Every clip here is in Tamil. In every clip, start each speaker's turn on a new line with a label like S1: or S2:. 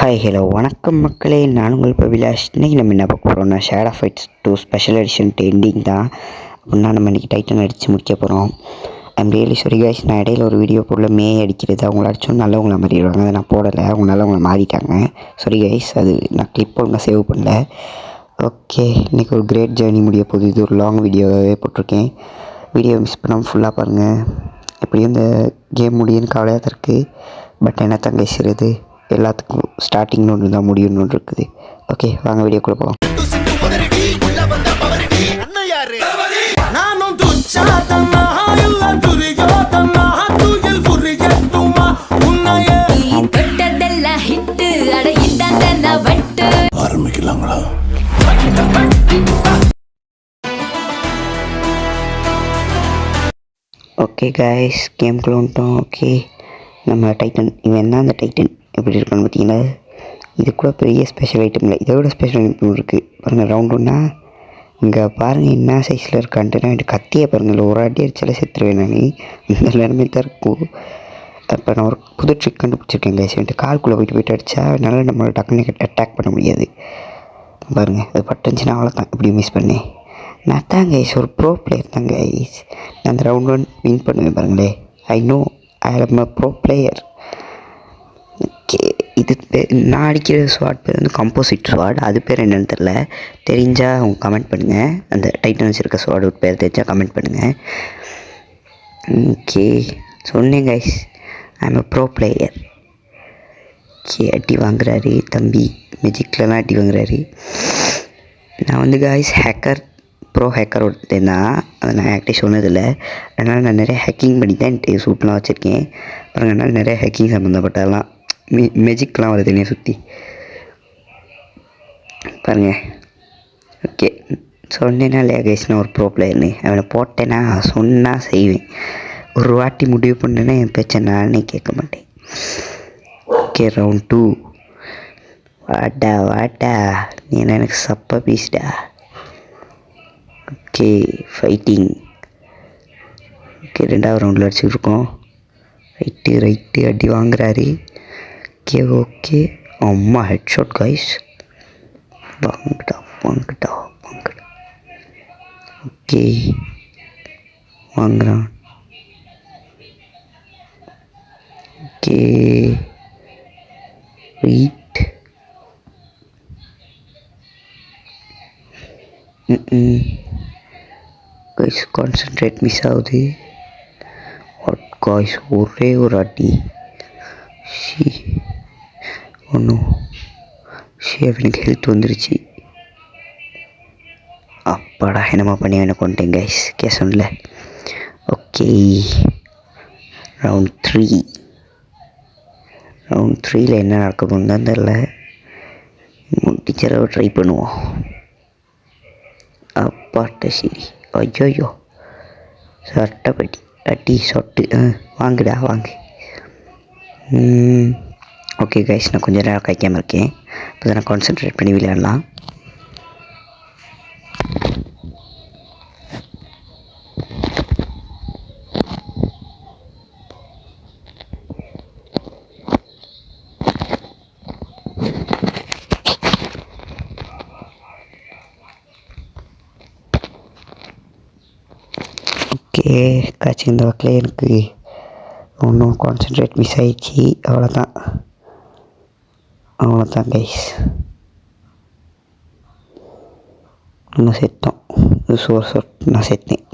S1: ஹாய் ஹலோ வணக்கம் மக்களே, நான் உங்கள் பவிலாஷ். இன்றைக்கி நம்ம என்ன பார்க்க போகிறோம்னா shade of fights 2 special edition ending தான். அப்படின்னா நம்ம இன்றைக்கி டைட்டன் அடித்து முடிக்க போகிறோம். ஐம் ரியலி சாரி கைஸ், நான் இடையில ஒரு வீடியோ போடல. அடிக்கிறது அவங்கள அடிச்சோம் நல்லவங்கள மாறிடுவாங்க, அதை நான் போடலை. அவங்க நல்லவங்கள மாறிட்டாங்க. சாரி கைஸ், அது நான் கிளிப் ஒழுங்காக சேவ் பண்ணல. ஓகே, இன்றைக்கி ஒரு கிரேட் ஜேர்னி முடிய போகுது. இது ஒரு லாங் வீடியோவே போட்டிருக்கேன். வீடியோ மிஸ் பண்ணாமல் ஃபுல்லாக பாருங்கள். எப்படியும் இந்த கேம் முடியும்னு கவலையாக தான் இருக்குது. பட் என்ன தான் பேசுகிறது, எல்லாத்துக்கும் ஸ்டார்டிங்னு ஒன்று தான் முடியும்னு ஒன்று இருக்குது. ஓகே, வாங்க வீடியோக்குள்ளே போகலாம்.
S2: ஆரம்பிக்கலாங்களா?
S1: ஓகே கைஸ், கேம்குள்ளே வந்துட்டோம். ஓகே, நம்ம டைட்டன் இவன் தான் அந்த டைட்டன். எப்படி இருக்கான்னு பார்த்தீங்கன்னா, இது கூட பெரிய ஸ்பெஷல் ஐட்டம் இல்லை, இதை விட ஸ்பெஷல் ஐட்டம் இருக்குது பாருங்கள். ரவுண்ட் ஒன்றா இங்கே பாருங்கள் என்ன சைஸில் இருக்கான்ட்டு. நான் கத்தியை பாருங்கள், ஒரு அடி அடிச்சாலே செத்துருவேன் நான். இந்த நிலைமை தான் இருக்கும். இப்போ நான் ஒரு புது ட்ரிக் கண்டுபிடிச்சிருக்கேன் கைஸ். வந்துட்டு கால்குள்ளே போயிட்டு அடித்தா என்னால் நம்மளை டக்குன்னு அட்டாக் பண்ண முடியாது. பாருங்கள், அது பட்டுச்சுன்னா அவ்வளோதான். இப்படி மிஸ் பண்ணேன். நான் தான் கைஸ் ஒரு ப்ரோ பிளேயர் தான் கைஸ். நான் அந்த ரவுண்ட் 1 வின் பண்ணுவேன் பாருங்களே. ஐ நோ ஐ ஆம் அ ப்ரோ பிளேயர். ஓகே, இது நான் அடிக்கிற ஸ்வாட் பேர் வந்து கம்போசிட் ஸ்வாட். அது பேர் என்னென்னு தெரில, தெரிஞ்சால் அவங்க கமெண்ட் பண்ணுங்கள். அந்த டைட்டன் வச்சுருக்க ஸ்வாட் பேர் தெரிஞ்சால் கமெண்ட் பண்ணுங்கள். ஓகே, சொன்னேன் கைஸ், ஐ ஆம் அ ப்ரோ பிளேயர். ஓகே, அடி வாங்குறாரு தம்பி, மெஜிக்லலாம் அடி வாங்குறாரு. நான் வந்து கைஸ் ப்ரோ ஹேக்கர் ஒருத்தன் தான். அதை நான் ஆக்டிவ் சொன்னதில்லை. அதனால் நான் நிறைய ஹேக்கிங் பண்ணி தான் என்கிட்ட சூட்லாம் வச்சுருக்கேன். அப்புறம் என்னால் நிறைய ஹேக்கிங் சம்மந்தப்பட்டதெல்லாம் மெஜிக்லாம் வருது என்னையை சுற்றி பாருங்கள். ஓகே, சொன்னேன்னா இல்லையா கைஸ், நான் ஒரு ப்ரோ பிளேயர்னு. அவனை போட்டேன்னா சொன்னால் செய்வேன். ஒரு வாட்டி முடிவு பண்ணேன்னா என் பேச்சை நானே கேட்க மாட்டேன். Okay, round 2. வாட்டா நீ என்ன எனக்கு சப்பா பீஸ்டா. Okay, fighting. ஓகே, 2வது ரவுண்டில் அடிச்சுட்ருக்கோம். ரைட்டு அடி வாங்குறாரு. ஓகே அம்மா ஹெட் ஷாட் கைஸ். வாங்கடா. ஓகே, வாங்குறான். Okay, wait. Guys concentrate miss ஆகுது. கைஸ் ஒரே ஒரு அடி. ஒன்றும் அவனுக்கு ஹெல்த் வந்துருச்சு. அப்பாடா, என்னமா பண்ணி அவனை கொண்டேன் கைஸ், கேசன்ல. ஓகே, ரவுண்ட் 3ல் என்ன நடக்க போகுதுன்னு தான் தெரில. டீச்சரை ட்ரை பண்ணுவோம். அப்பாட்ட சரி. ஐயோ சட்டப்பட்டி அடி சொட்டு. வாங்குடா வாங்கு. ஓகே கைஸ், நான் கொஞ்சம் நேரம் கைக்காமல் இருக்கேன். இப்போ நான் கான்சென்ட்ரேட் பண்ணி விளையாடலாம். ஓகே காய்ச்சி, இந்த வகையில் எனக்கு ஒன்றும் கான்சென்ட்ரேட் மிஸ் ஆகிடுச்சி. அவ்வளோதான் கைஸ், இன்னும் செத்தோம். நான் செத்தேன்.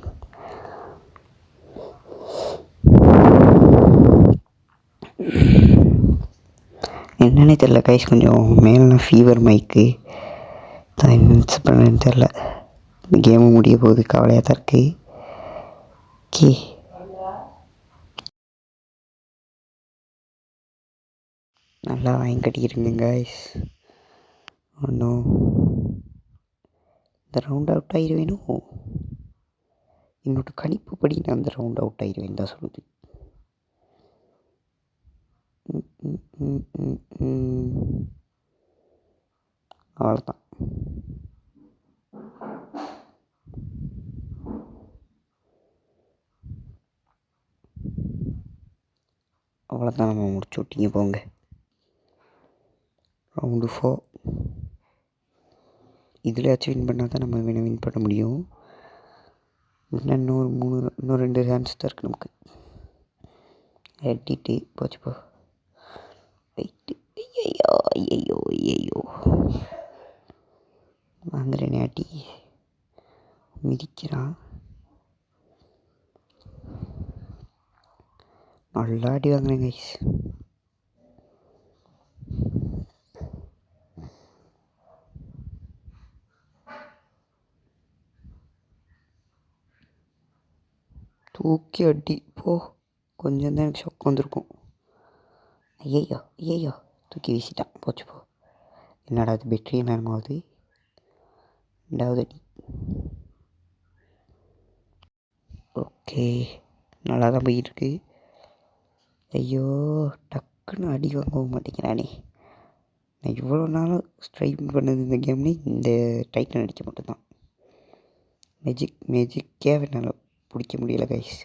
S1: என்னன்னே தெரில கைஸ், கொஞ்சம் மேலே ஃபீவர் மைக்கு தான் என்ன பண்ணேன்னு தெரில. கேமும் முடிய போகுது, கவலையாக தான் இருக்குது. ஓகே, நல்லா வாங்கி கட்டிக்கிறீங்க கைஸ். ஒன்றும் இந்த ரவுண்ட் அவுட் ஆகிடுவேணும். என்னோட கணிப்பு படி நான் அந்த ரவுண்ட் அவுட் ஆகிடுவேன் தான் சொல்லுது. அவ்வளோதான். நம்ம முடிச்சு விட்டீங்க போங்க. ரவுண்டு 4 இதுலையாச்சும் வின் பண்ணால் தான் நம்ம வின் பண்ண முடியும். இன்னும் 2 சான்ஸ் தான் இருக்குது நமக்கு. எட்டிட்டு போச்சுப்போ. வெயிட்டு. ஐயோ வாங்குறேனே அடி. மிதிக்கிறான். நல்லா அடி வாங்குறேன் கைஸ். தூக்கி அடி போ. கொஞ்சம் தான் எனக்கு ஷொக் வந்திருக்கும். ஐயோ தூக்கி வீசிட்டான். போச்சு போ. என்னடா அது பெட்ரி நேரமாவது. 2வது அடி. ஓகே நல்லா தான் போயிட்டுருக்கு. ஐயோ டக்குன்னு அடி வாங்கவும் மாட்டேங்கிறானே. நான் இவ்வளோ நாளும் ஸ்ட்ரைக் பண்ணது இந்த கேம்னு இந்த டைட்டன் அடிக்க மட்டும்தான். மேஜிக்கே என்னால் பிடிக்க முடியல கைஸ்.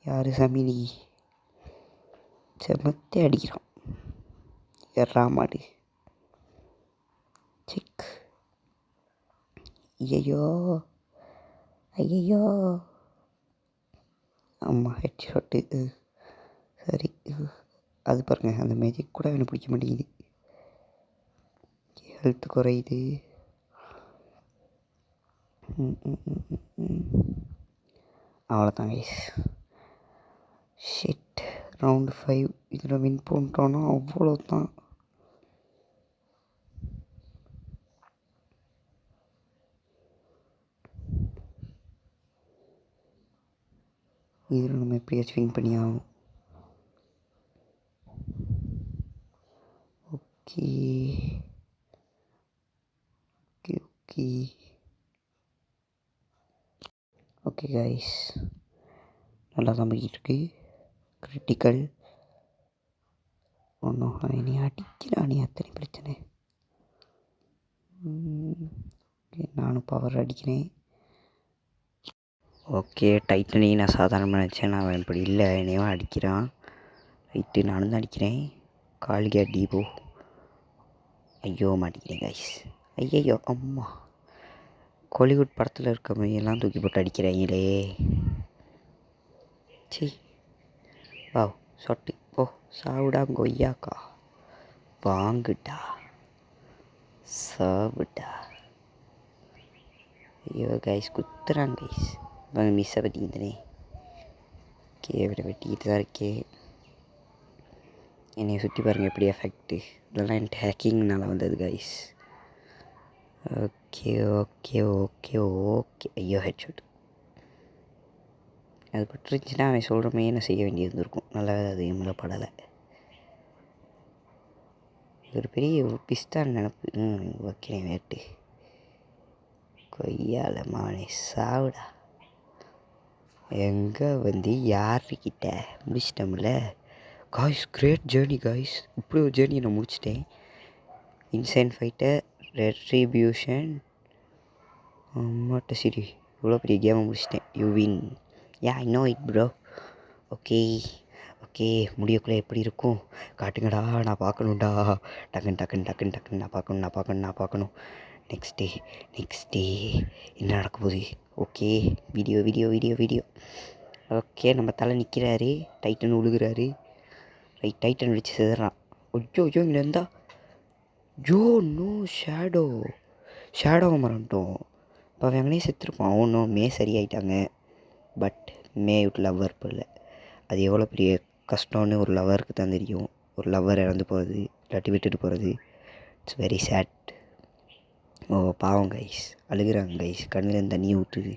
S1: யார் சமினி செமத்தே அடிக்கிறான். எறா மாடு சிக். ஐயோ ஆமாம் ஹெட் ஷாட்டு. சரி அது பாருங்கள், அந்த மேஜிக் கூட எனக்கு பிடிக்க மாட்டேங்குது. ஹெல்த்து குறையுது. அவ்வளோதான் கைஸ். ஷிட். ரவுண்டு 5 இதில் வின் பண்ணிட்டோன்னா அவ்வளோதான். இதில் நம்ம எப்படியாச்சும் வின் பண்ணி ஆகணும். ஓகே ஓகே கைஸ், நல்லா தான் போயிட்டுருக்கு. கிரிட்டிக்கல். ஒன்றும் என்னை அடிக்கிறானே, அத்தனை பிரச்சனை. நானும் பவர் அடிக்கிறேன். ஓகே டைட்டனையும் நான் சாதாரணமாக நினச்சேன். நான் இப்படி இல்லை, என்னையும் அடிக்கிறான். ரைட்டு நானும் தான் அடிக்கிறேன். காலுக்கு அடி போ. ஐயோ மாட்டிக்கிறேன் கைஸ். ஐயோ அம்மா. கோலிவுட் படத்தில் இருக்க மாதிரியெல்லாம் தூக்கி போட்டு அடிக்கிறாங்களே. சி வா சொட்டு போ. சாவுடா கொய்யாக்கா. வாங்குடா சாவுடா. ஐயோ கைஸ் குத்துறாங்க கைஸ். மிஸ்ஸை பற்றிக்கிட்டனே. விட வெட்டிக்கிட்டு தான் இருக்கே. என்னை சுற்றி பாருங்கள் எப்படி எஃபெக்ட்டு. இதெல்லாம் என்கிட்ட ஹேக்கிங்னால் வந்தது கைஸ். ஓகே. ஐயோ ஹெட்ஷாட். அது பட்டுருந்துச்சுன்னா அவன் சொல்கிற மாதிரி என்ன செய்ய வேண்டியது இருந்திருக்கும். நல்லா அது எம்மில் படலை. ஒரு பெரிய பிஸ்தான் நினப்பு. வைக்கிறேன் வேட்டு. கொய்யால மானே சாவுடா. எங்கே வந்து யாருக்கிட்ட முடிச்சிட்டோம்ல காய்ஸ். Great journey guys. இப்படி ஒரு ஜேர்னியை நான் முடிச்சிட்டேன். இன்சைன் ஃபைட்டர் ரெட்ரிபியூஷன் அம்மாட்ட சரி இவ்வளோ பெரிய கேமை முடிச்சிட்டேன். You win. I know it bro. Okay முடியக்குள்ளே எப்படி இருக்கும் காட்டுங்கடா. நான் பார்க்கணுண்டா. டக்குன்னு நான் பார்க்கணும். நெக்ஸ்ட் டே என்ன நடக்க போகுது. Okay video. ஓகே நம்ம தலை நிற்கிறாரு. டைட்டன் விழுகிறாரு. ரைட் டைட்டன் வச்சு செதுறான். ஐயோ இங்கே இருந்தா நோ ஷேடோவை மறந்துட்டோம். இப்போ அவன் எங்கனே செத்துருப்பான். ஒன்றும் சரியாயிட்டாங்க. பட் லவ்வர் போல. அது எவ்வளோ பெரிய கஷ்டம்னு ஒரு லவ்வருக்கு தான் தெரியும். ஒரு லவ்வர் இறந்து போகிறது, இல்லாட்டி விட்டுட்டு போகிறது. It's very sad. பாவம் கைஸ். அழுகிறாங்க கைஸ். கண்ணுலேருந்து தண்ணி ஊற்றுது.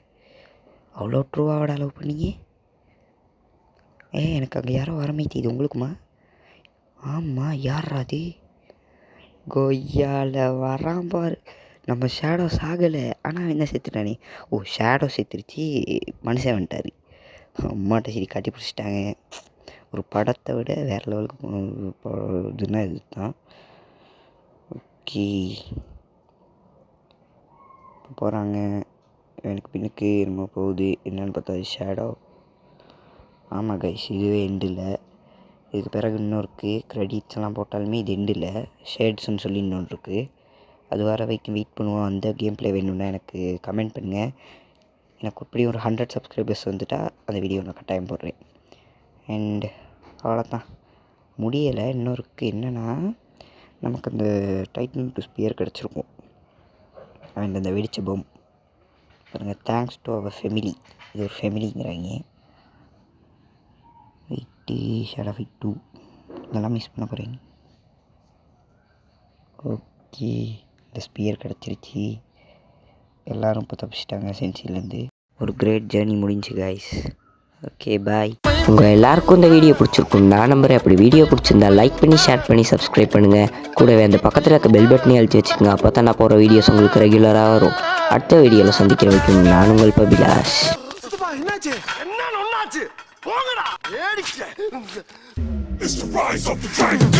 S1: அவ்வளோ ட்ரூவாவோட அலோவ் பண்ணீங்க. எனக்கு அங்கே யாரோ வரமே தெரியுது. உங்களுக்குமா? ஆமாம் யாரா அது? கொய்யால வரான் பாரு. நம்ம ஷேடோ சாகலை, ஆனால் என்ன செத்துட்டானே. ஷேடோ செத்துருச்சு, மனுஷன் வந்துட்டார். அம்மாட்ட சரி கட்டி பிடிச்சிட்டாங்க. ஒரு படத்தை விட வேறு லெவலுக்கு இதுனா இது தான். ஓகே போகிறாங்க. எனக்கு பின்னுக்கு என்னமோ போகுது. என்னென்னு பார்த்தா ஷேடோ. ஆமாம் கைஸ் இதுவே எண்டில். இதுக்கு பிறகு இன்னும் இருக்குது. க்ரெடிட்ஸ்லாம் போட்டாலுமே இது எண்டில் ஷேட்ஸ்ன்னு சொல்லி இன்னொன்று இருக்குது. அது வர வரைக்கும் வெயிட் பண்ணுவோம். அந்த கேம் ப்ளே வேணும்னா எனக்கு கமெண்ட் பண்ணுங்கள். எனக்கு எப்படியும் ஒரு 100 சப்ஸ்கிரைபர்ஸ் வந்துட்டால் அந்த வீடியோ நான் கட்டாயம் போடுறேன். அண்ட் அவ்வளோதான், முடியலை. இன்னும் இருக்குது. என்னென்னா நமக்கு அந்த டைட்டன் டு ஸ்பியர் கிடச்சிருக்கும். அண்ட் அந்த வெடிச்ச பொம் பாருங்கள். Thanks to our family. இது ஒரு ஃபெமிலிங்கிறாங்க. வெயிட்டி ஷடாஃபி 2 இதெல்லாம் மிஸ் பண்ண போகிறேன். ஓகே, இந்த ஸ்பியர் கிடச்சிருச்சு. எல்லோரும் இப்போ தப்பிச்சிட்டாங்க சென்சிலேருந்து. ஒரு கிரேட் ஜேர்னி முடிஞ்சு கைஸ். Okay bye. உங்கள் எல்லாருக்கும் இந்த வீடியோ பிடிச்சிருக்கும் நான் நம்புறேன். அப்படி வீடியோ பிடிச்சிருந்தா லைக் பண்ணி ஷேர் பண்ணி சப்ஸ்கிரைப் பண்ணுங்கள். கூடவே அந்த பக்கத்தில் இருக்க பெல் பட்டனே அழுத்தி வச்சுக்கோங்க. அப்போ தான் நான் போகிற வீடியோஸ் உங்களுக்கு ரெகுலராக வரும். அடுத்த வீடியோவில் சந்திக்கிற வைக்கும் நான் உங்கள் பபிலாஷ்.
S2: It's the rise of the dragon.